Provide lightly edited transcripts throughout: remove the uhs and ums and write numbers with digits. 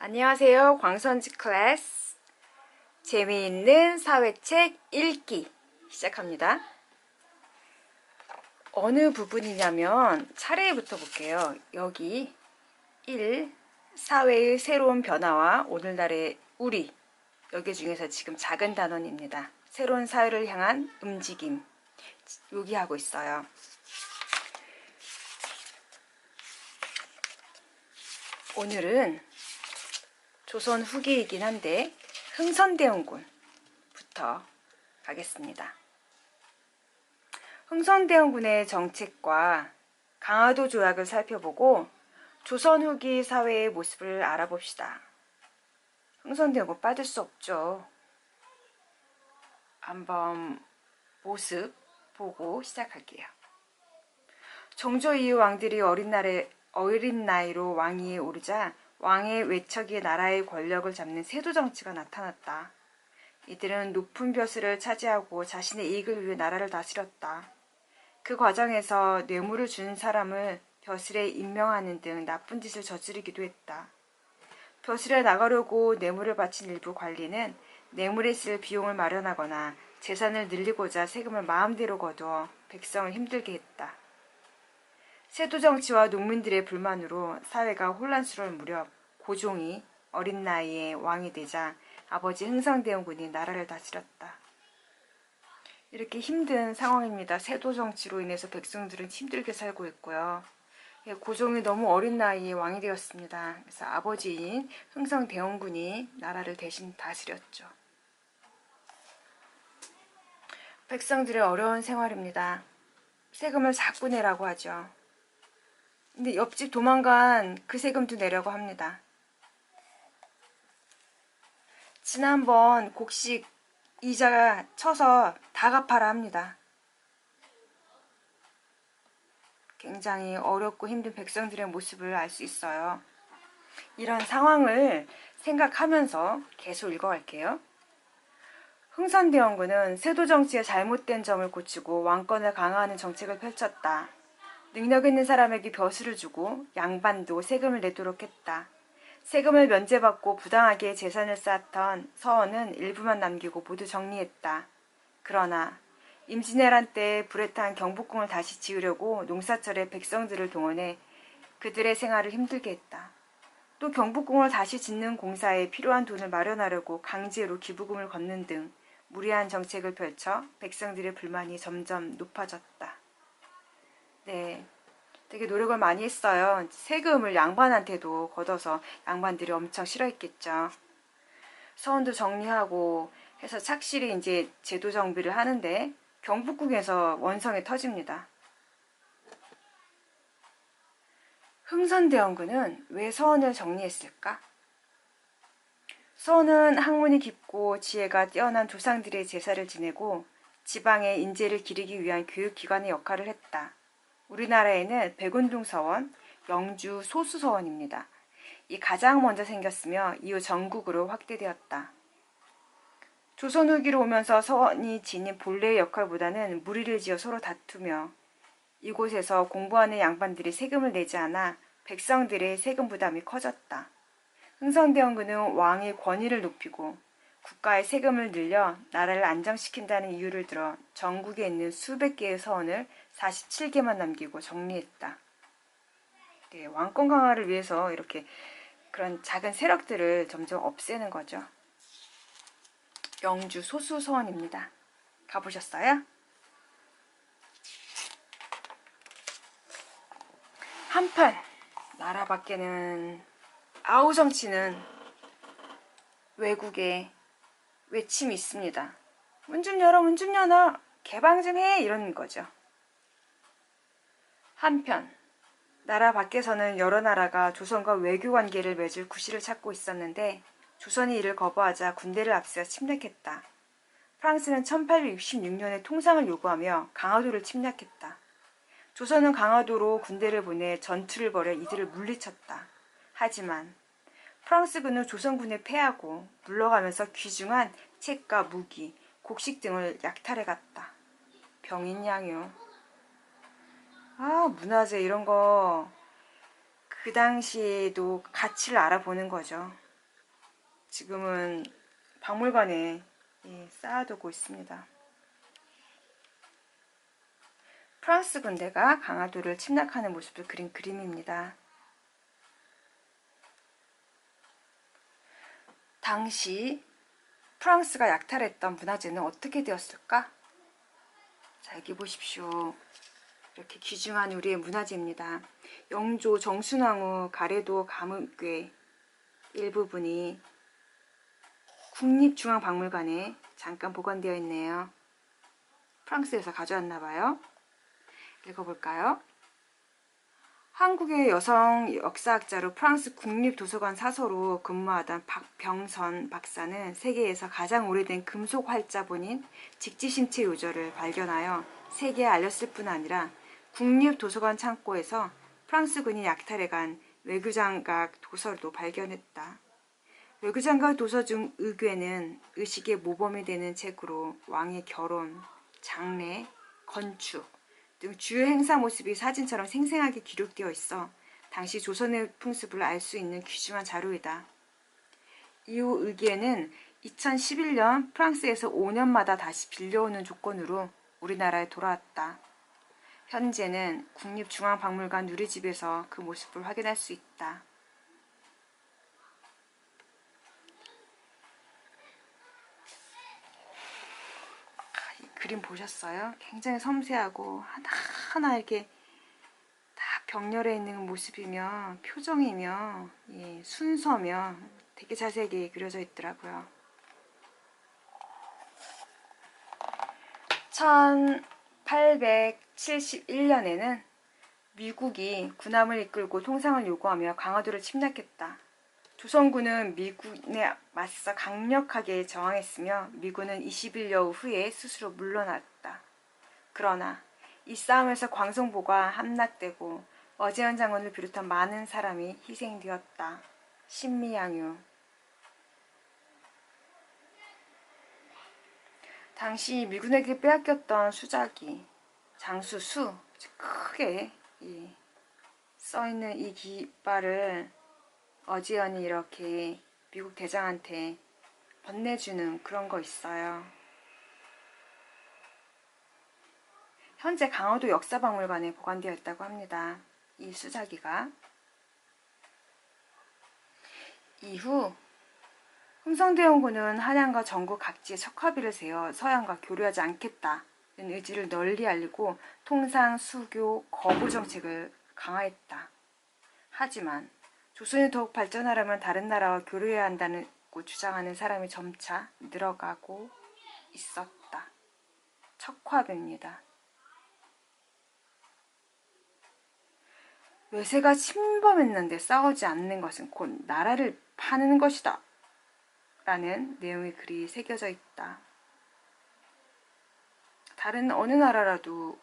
안녕하세요. 광선지 클래스 재미있는 사회책 읽기 시작합니다. 어느 부분이냐면 차례부터 볼게요. 여기 1. 사회의 새로운 변화와 오늘날의 우리. 여기 중에서 지금 작은 단원입니다. 새로운 사회를 향한 움직임. 여기 하고 있어요. 오늘은 조선 후기이긴 한데 흥선대원군부터 가겠습니다. 흥선대원군의 정책과 강화도 조약을 살펴보고 조선 후기 사회의 모습을 알아봅시다. 흥선대원군 빠질 수 없죠. 한번 모습 보고 시작할게요. 정조 이후 왕들이 어린 나이로 왕위에 오르자 왕의 외척이 나라의 권력을 잡는 세도 정치가 나타났다. 이들은 높은 벼슬을 차지하고 자신의 이익을 위해 나라를 다스렸다. 그 과정에서 뇌물을 준 사람을 벼슬에 임명하는 등 나쁜 짓을 저지르기도 했다. 벼슬에 나가려고 뇌물을 바친 일부 관리는 뇌물에 쓸 비용을 마련하거나 재산을 늘리고자 세금을 마음대로 거두어 백성을 힘들게 했다. 세도 정치와 농민들의 불만으로 사회가 혼란스러울 무렵 고종이 어린 나이에 왕이 되자 아버지 흥선대원군이 나라를 다스렸다. 이렇게 힘든 상황입니다. 세도 정치로 인해서 백성들은 힘들게 살고 있고요. 고종이 너무 어린 나이에 왕이 되었습니다. 그래서 아버지인 흥선대원군이 나라를 대신 다스렸죠. 백성들의 어려운 생활입니다. 세금을 자꾸 내라고 하죠. 근데 옆집 도망간 그 세금도 내려고 합니다. 지난번 곡식 이자 쳐서 다 갚아라 합니다. 굉장히 어렵고 힘든 백성들의 모습을 알 수 있어요. 이런 상황을 생각하면서 계속 읽어갈게요. 흥선대원군은 세도 정치의 잘못된 점을 고치고 왕권을 강화하는 정책을 펼쳤다. 능력 있는 사람에게 벼슬을 주고 양반도 세금을 내도록 했다. 세금을 면제받고 부당하게 재산을 쌓았던 서원은 일부만 남기고 모두 정리했다. 그러나 임진왜란 때 불에 탄 경복궁을 다시 지으려고 농사철에 백성들을 동원해 그들의 생활을 힘들게 했다. 또 경복궁을 다시 짓는 공사에 필요한 돈을 마련하려고 강제로 기부금을 걷는 등 무리한 정책을 펼쳐 백성들의 불만이 점점 높아졌다. 네, 되게 노력을 많이 했어요. 세금을 양반한테도 걷어서 양반들이 엄청 싫어했겠죠. 서원도 정리하고 해서 착실히 이제 제도 정비를 하는데 경복궁에서 원성이 터집니다. 흥선대원군은 왜 서원을 정리했을까? 서원은 학문이 깊고 지혜가 뛰어난 조상들의 제사를 지내고 지방의 인재를 기르기 위한 교육기관의 역할을 했다. 우리나라에는 백운동 서원, 영주 소수 서원입니다. 이 가장 먼저 생겼으며 이후 전국으로 확대되었다. 조선 후기로 오면서 서원이 지닌 본래의 역할보다는 무리를 지어 서로 다투며 이곳에서 공부하는 양반들이 세금을 내지 않아 백성들의 세금 부담이 커졌다. 흥선대원군은 왕의 권위를 높이고 국가의 세금을 늘려 나라를 안정시킨다는 이유를 들어 전국에 있는 수백 개의 서원을 47개만 남기고 정리했다. 네, 왕권 강화를 위해서 이렇게 그런 작은 세력들을 점점 없애는 거죠. 영주 소수 서원입니다. 가보셨어요? 한편 나라 밖에는 아우성치는 외국에 외침이 있습니다. 문 좀 열어, 문 좀 열어, 개방 좀 해, 이런 거죠. 한편 나라 밖에서는 여러 나라가 조선과 외교 관계를 맺을 구실을 찾고 있었는데 조선이 이를 거부하자 군대를 앞세워 침략했다. 프랑스는 1866년에 통상을 요구하며 강화도를 침략했다. 조선은 강화도로 군대를 보내 전투를 벌여 이들을 물리쳤다. 하지만 프랑스군은 조선군에 패하고 물러가면서 귀중한 책과 무기, 곡식 등을 약탈해갔다. 병인양요. 문화재 이런 거 그 당시에도 가치를 알아보는 거죠. 지금은 박물관에 쌓아두고 있습니다. 프랑스 군대가 강화도를 침략하는 모습을 그린 그림입니다. 당시 프랑스가 약탈했던 문화재는 어떻게 되었을까? 자, 여기 보십시오. 이렇게 귀중한 우리의 문화재입니다. 영조 정순왕후 가래도 감옥괴 일부분이 국립중앙박물관에 잠깐 보관되어 있네요. 프랑스에서 가져왔나봐요. 읽어볼까요? 한국의 여성 역사학자로 프랑스 국립도서관 사서로 근무하던 박병선 박사는 세계에서 가장 오래된 금속 활자본인 직지신체 요절을 발견하여 세계에 알렸을 뿐 아니라 국립도서관 창고에서 프랑스군이 약탈해 간 외교장각 도서도 발견했다. 외교장각 도서 중 의궤는 의식의 모범이 되는 책으로 왕의 결혼, 장례, 건축 등 주요 행사 모습이 사진처럼 생생하게 기록되어 있어 당시 조선의 풍습을 알 수 있는 귀중한 자료이다. 이후 의궤는 2011년 프랑스에서 5년마다 다시 빌려오는 조건으로 우리나라에 돌아왔다. 현재는 국립중앙박물관 누리집에서 그 모습을 확인할 수 있다. 그림 보셨어요? 굉장히 섬세하고 하나하나 이렇게 다 병렬해 있는 모습이며 표정이며 순서며 되게 자세하게 그려져 있더라고요. 1871년에는 미국이 군함을 이끌고 통상을 요구하며 강화도를 침략했다. 조선군은 미군에 맞서 강력하게 저항했으며 미군은 20일여 후에 스스로 물러났다. 그러나 이 싸움에서 광성보가 함락되고 어제현 장군을 비롯한 많은 사람이 희생되었다. 신미양요. 당시 미군에게 빼앗겼던 수자기, 장수수, 크게 써있는 이 깃발을 어지연이 이렇게 미국 대장한테 건네주는 그런 거 있어요. 현재 강화도 역사박물관에 보관되어 있다고 합니다. 이 수자기가. 이후 흥성대원군은 한양과 전국 각지에 척화비를 세워 서양과 교류하지 않겠다는 의지를 널리 알리고 통상, 수교, 거부 정책을 강화했다. 하지만 조선이 더욱 발전하려면 다른 나라와 교류해야 한다고 주장하는 사람이 점차 늘어가고 있었다. 척화비입니다. 외세가 침범했는데 싸우지 않는 것은 곧 나라를 파는 것이다. 라는 내용의 글이 새겨져 있다. 다른 어느 나라라도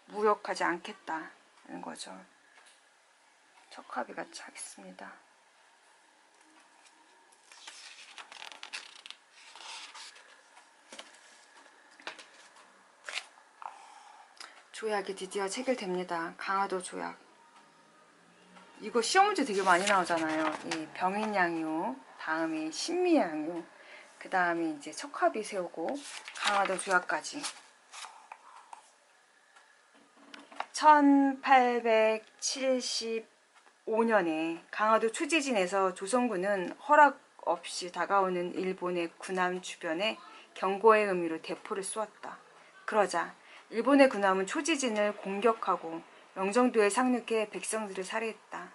무역하지 않겠다는 거죠. 척화비 같이 하겠습니다. 조약이 드디어 체결됩니다. 강화도 조약. 이거 시험 문제 되게 많이 나오잖아요. 이 병인양요, 다음에 신미양요, 그 다음에 이제 척화비 세우고 강화도 조약까지. 1875년에 강화도 초지진에서 조선군은 허락 없이 다가오는 일본의 군함 주변에 경고의 의미로 대포를 쏘았다. 그러자 일본의 군함은 초지진을 공격하고 영종도에 상륙해 백성들을 살해했다.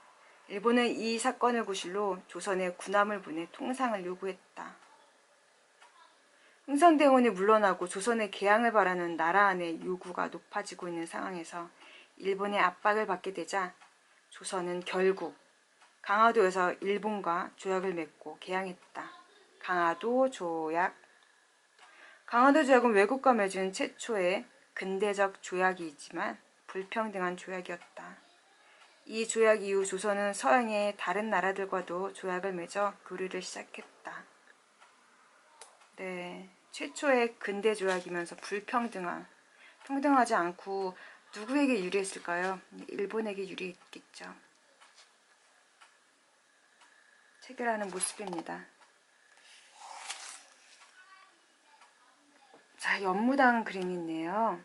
일본은 이 사건을 구실로 조선에 군함을 보내 통상을 요구했다. 흥선대원이 물러나고 조선의 개항을 바라는 나라 안의 요구가 높아지고 있는 상황에서 일본의 압박을 받게 되자 조선은 결국 강화도에서 일본과 조약을 맺고 개항했다. 강화도 조약. 강화도 조약은 외국과 맺은 최초의 근대적 조약이지만 불평등한 조약이었다. 이 조약 이후 조선은 서양의 다른 나라들과도 조약을 맺어 교류를 시작했다. 네, 최초의 근대 조약이면서 평등하지 않고 누구에게 유리했을까요? 일본에게 유리했겠죠. 체결하는 모습입니다. 자, 연무당 그림이 있네요.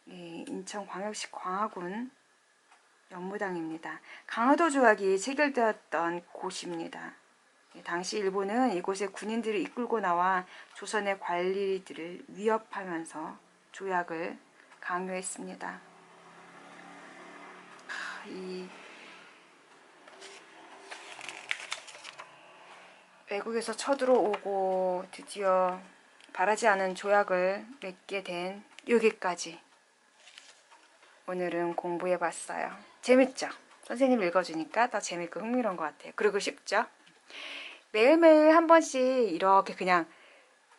예, 인천광역시 광화군 연무당입니다. 강화도 조약이 체결되었던 곳입니다. 예, 당시 일본은 이곳에 군인들을 이끌고 나와 조선의 관리들을 위협하면서 조약을 강요했습니다. 이 외국에서 쳐들어오고 드디어 바라지 않은 조약을 맺게 된 여기까지 오늘은 공부해봤어요. 재밌죠? 선생님 읽어주니까 더 재밌고 흥미로운 것 같아요. 그리고 쉽죠? 매일매일 한 번씩 이렇게 그냥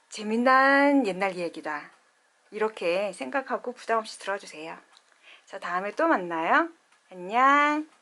재미난 옛날 얘기다 이렇게 생각하고 부담없이 들어주세요. 자, 다음에 또 만나요. 안녕.